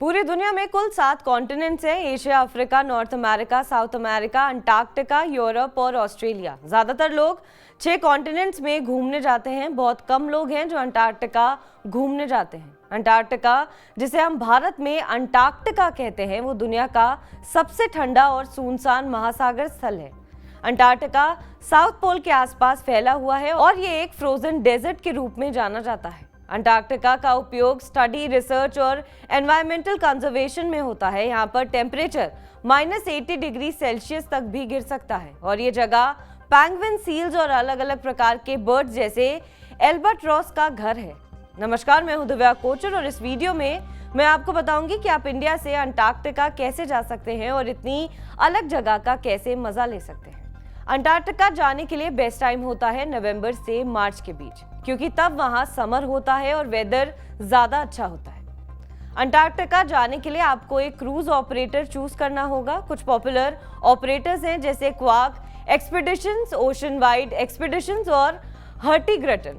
पूरी दुनिया में कुल 7 कॉन्टिनेंट्स हैं। Asia, Africa, north America, south America, Antarctica, Europe और ऑस्ट्रेलिया। ज़्यादातर लोग 6 कॉन्टिनेंट्स में घूमने जाते हैं। बहुत कम लोग हैं जो अंटार्कटिका घूमने जाते हैं। अंटार्कटिका, जिसे हम भारत में अंटार्कटिका कहते हैं, वो दुनिया का सबसे ठंडा और सुनसान महासागर स्थल है। अंटार्कटिका साउथ पोल के आसपास फैला हुआ है और ये एक फ्रोजन डेजर्ट के रूप में जाना जाता है। अंटार्कटिका का उपयोग स्टडी, रिसर्च और एनवायरमेंटल कंजर्वेशन में होता है। यहाँ पर टेम्परेचर -80 डिग्री सेल्सियस तक भी गिर सकता है और ये जगह पेंगुइन, सील्स और अलग अलग प्रकार के बर्ड्स जैसे एल्बाट्रॉस का घर है। नमस्कार, मैं हूं दिव्या कोचर और इस वीडियो में मैं आपको बताऊंगी कि आप इंडिया से अंटार्कटिका कैसे जा सकते हैं और इतनी अलग जगह का कैसे मजा ले सकते हैं। अंटार्कटिका जाने के लिए बेस्ट टाइम होता है नवंबर से मार्च के बीच, क्योंकि तब वहां समर होता है और वेदर ज्यादा अच्छा होता है। अंटार्कटिका जाने के लिए आपको एक क्रूज ऑपरेटर चूज करना होगा। कुछ पॉपुलर ऑपरेटर्स हैं जैसे quark expeditions, ocean wide expeditions और हर्टिग्रेटन।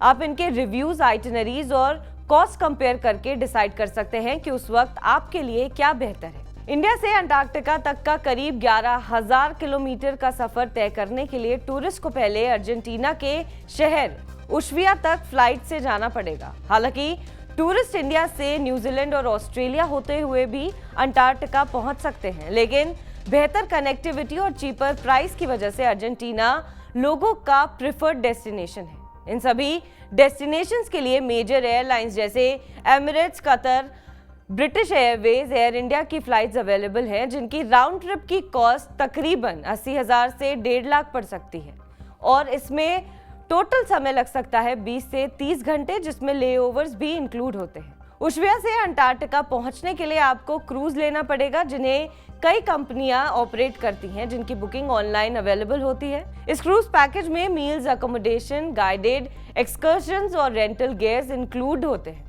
आप इनके रिव्यूज, आइटिनरीज और कॉस्ट कंपेयर करके डिसाइड कर सकते हैं कि उस वक्त आपके लिए क्या बेहतर है। इंडिया से अंटार्कटिका तक का करीब 11,000 किलोमीटर का सफर तय करने के लिए टूरिस्ट को पहले अर्जेंटीना के शहर उशविया तक फ्लाइट से जाना पड़ेगा। हालांकि टूरिस्ट इंडिया से न्यूजीलैंड और ऑस्ट्रेलिया होते हुए भी अंटार्कटिका पहुंच सकते हैं, लेकिन बेहतर कनेक्टिविटी और चीपर प्राइस की वजह से अर्जेंटीना लोगों का प्रिफर्ड डेस्टिनेशन है। इन सभी डेस्टिनेशंस के लिए मेजर एयरलाइंस जैसे Emirates, Qatar, British Airways, air India की फ्लाइट्स अवेलेबल हैं, जिनकी राउंड ट्रिप की कॉस्ट तकरीबन 80,000 से 1.5 लाख पड़ सकती है और इसमें टोटल समय लग सकता है 20 से 30 घंटे, जिसमें लेओवर्स भी इंक्लूड होते हैं। उशविया से अंटार्कटिका पहुंचने के लिए आपको क्रूज लेना पड़ेगा, जिन्हें कई कंपनियां ऑपरेट करती हैं, जिनकी बुकिंग ऑनलाइन अवेलेबल होती है। इस क्रूज पैकेज में मील्स, अकोमोडेशन, गाइडेड एक्सकर्शंस और रेंटल गियर्स इंक्लूड होते हैं।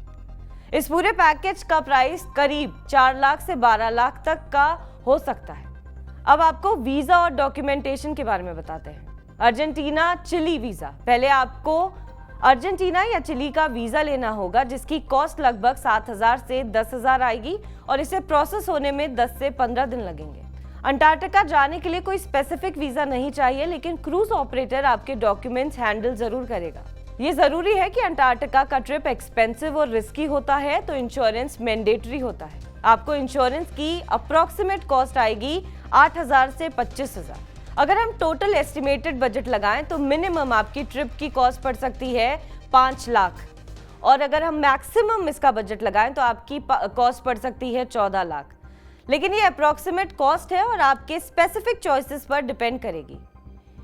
इस पूरे पैकेज का प्राइस करीब 4 लाख से 12 लाख तक का हो सकता है। अब आपको वीजा और डॉक्यूमेंटेशन के बारे में बताते हैं। Argentina Chile visa. पहले आपको अर्जेंटीना या चिली का वीजा लेना होगा, जिसकी कॉस्ट लगभग 7,000 से 10,000 आएगी और इसे प्रोसेस होने में 10 से 15 दिन लगेंगे। अंटार्कटिका जाने के लिए कोई स्पेसिफिक वीजा नहीं चाहिए, लेकिन क्रूज ऑपरेटर आपके डॉक्यूमेंट्स हैंडल जरूर करेगा। ये जरूरी है कि अंटार्कटिका का ट्रिप एक्सपेंसिव और रिस्की होता है, तो इंश्योरेंस मैंडेटरी होता है। आपको इंश्योरेंस की अप्रोक्सीमेट कॉस्ट आएगी 8,000 से 25,000। अगर हम टोटल एस्टिमेटेड बजट लगाएं तो मिनिमम आपकी ट्रिप की कॉस्ट पड़ सकती है 5 लाख और अगर हम मैक्सिमम इसका बजट लगाएं तो आपकी कॉस्ट पड़ सकती है 14 लाख। लेकिन ये अप्रोक्सीमेट कॉस्ट है और आपके स्पेसिफिक चॉइसेस पर डिपेंड करेगी।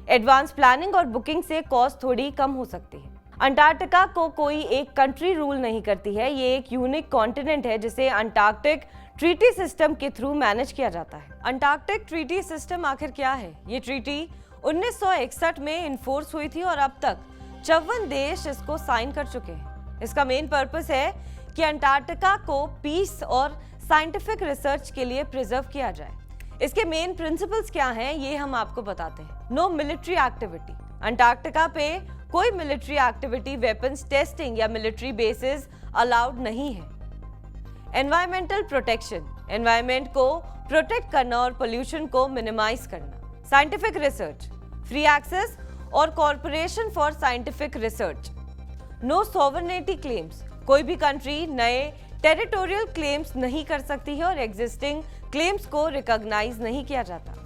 एडवांस प्लानिंग और बुकिंग से कॉस्ट थोड़ी कम हो सकती है। अंटार्कटिका को कोई एक कंट्री रूल नहीं करती है। ये एक यूनिक कॉन्टिनेंट है जिसे अंटार्कटिक ट्रीटी सिस्टम के थ्रू मैनेज किया जाता है। अंटार्कटिक ट्रीटी सिस्टम आखिर क्या है? ये ट्रीटी 1961 में इन्फोर्स हुई थी और अब तक 54 देश इसको साइन कर चुके हैं। इसका मेन पर्पस है कि अंटार्कटिका को पीस और साइंटिफिक रिसर्च के लिए प्रिजर्व किया जाए। इसके मेन प्रिंसिपल्स क्या हैं, ये हम आपको बताते हैं। No military activity. अंटार्कटिका पे कोई मिलिट्री एक्टिविटी, वेपन्स टेस्टिंग या मिलिट्री बेसिस अलाउड नहीं है। Environmental protection. एनवायरमेंट को प्रोटेक्ट करना और पोल्यूशन को मिनिमाइज करना। Scientific research. फ्री एक्सेस और corporation for scientific research. No sovereignty claims. कोई भी कंट्री नए टेरिटोरियल क्लेम्स नहीं कर सकती है और एग्जिस्टिंग क्लेम्स को रिकॉग्नाइज नहीं किया जाता।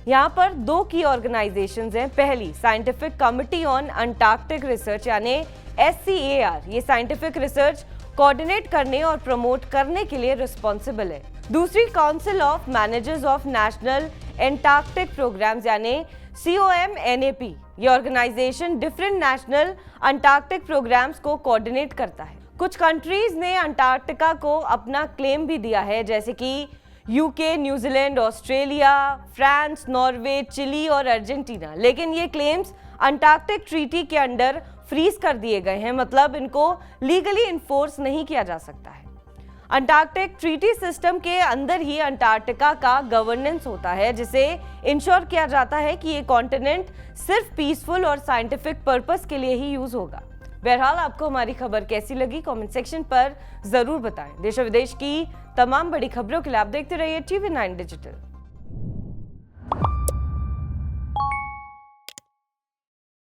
यहाँ पर 2 की ऑर्गेनाइजेशंस हैं। पहली, scientific committee on Antarctic research यानी SCAR। ये साइंटिफिक रिसर्च कोऑर्डिनेट करने और प्रमोट करने के लिए रिस्पॉन्सिबल है। दूसरी, council of managers of national Antarctic programs यानी COMNAP। ये organization different national Antarctic programs को कोऑर्डिनेट करता है। कुछ कंट्रीज ने अंटार्कटिका को अपना क्लेम भी दिया है, जैसे कि UK, New Zealand, Australia, France, Norway, Chile और अर्जेंटीना। लेकिन ये क्लेम्स अंटार्कटिक ट्रीटी के अंडर फ्रीज कर दिए गए हैं, मतलब इनको लीगली इन्फोर्स नहीं किया जा सकता है। अंटार्कटिक ट्रीटी सिस्टम के अंदर ही अंटार्कटिका का गवर्नेंस होता है, जिसे इंश्योर किया जाता है कि ये कॉन्टिनेंट सिर्फ पीसफुल और साइंटिफिक पर्पस के लिए ही यूज होगा। बहरहाल आपको हमारी खबर कैसी लगी कमेंट सेक्शन पर जरूर बताएं। देश और विदेश की तमाम बड़ी खबरों के लिए आप देखते रहिए TV9 डिजिटल।